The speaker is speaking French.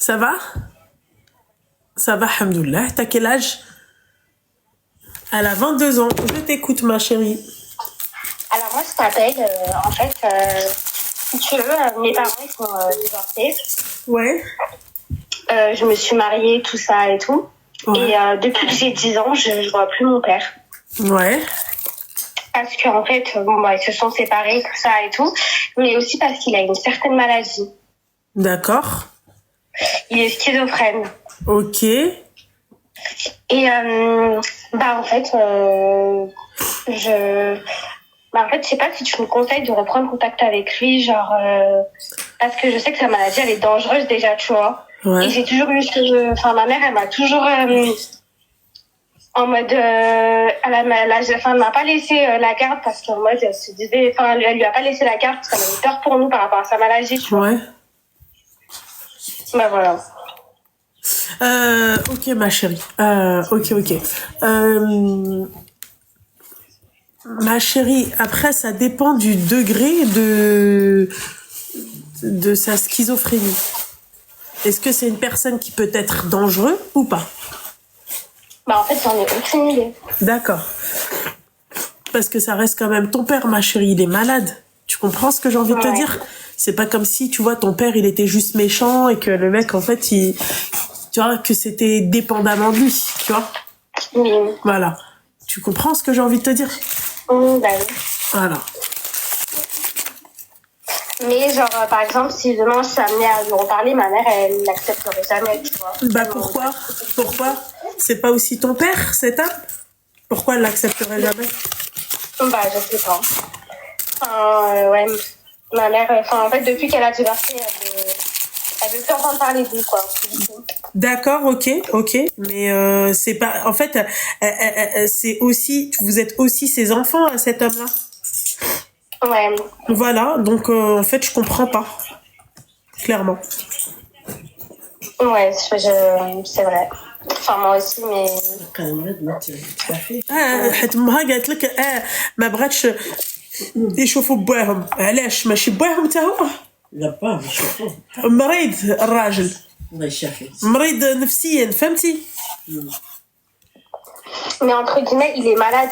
Ça va? Ça va, alhamdoulilah. T'as quel âge? Elle a 22 ans. Je t'écoute, ma chérie. Alors moi, je t'appelle, en fait, si tu veux, mes parents, ils sont divorcés. Ouais. Je me suis mariée, tout ça et tout. Ouais. Et depuis que j'ai 10 ans, je vois plus mon père. Ouais. Parce qu'en fait, bon, bah, ils se sont séparés, tout ça et tout. Mais aussi parce qu'il a une certaine maladie. D'accord. Il est schizophrène. Ok. Et bah en fait, je sais pas si tu me conseilles de reprendre contact avec lui, genre parce que je sais que sa maladie elle est dangereuse déjà, tu vois. Ouais. Et j'ai toujours eu ma mère elle m'a toujours en mode elle m'a pas laissé la garde parce qu'en mode elle se disait elle lui a pas laissé la garde parce qu'elle avait peur pour nous par rapport à sa maladie, tu vois. Ouais. Bah voilà. Ok, ma chérie. Ok. Ma chérie, après, ça dépend du degré de sa schizophrénie. Est-ce que c'est une personne qui peut être dangereuse ou pas? Bah en fait j'en ai aucune idée. D'accord. Parce que ça reste quand même ton père, ma chérie, il est malade. Tu comprends ce que j'ai envie de te dire? C'est pas comme si, tu vois, ton père, il était juste méchant et que le mec, en fait, tu vois, que c'était dépendamment de lui, tu vois? Oui. Voilà. Tu comprends ce que j'ai envie de te dire? Bah oui. Voilà. Mais genre, par exemple, si demain je suis amenée à lui reparler, ma mère, elle l'accepterait jamais, tu vois. Bah pourquoi? C'est pas aussi ton père, cet homme? Pourquoi elle l'accepterait jamais? Bah, je sais pas. Ouais, ma mère, en fait, depuis qu'elle a divorcé, elle veut plus entendre parler de lui, quoi. D'accord, ok. Mais c'est pas... En fait, c'est aussi... Vous êtes aussi ses enfants, cet homme-là. Ouais. Voilà, donc en fait, je comprends pas. Clairement. Ouais, c'est vrai. Enfin, moi aussi, mais... حيت امها قالت لك ما بغاتش يشوفوا بواهم. علاش ماشي بواهم حتى هو؟ لا با يشوفوه مريض الراجل، الله يشافيه. مريض نفسيا، فهمتي؟ Mais entre guillemets, il est malade.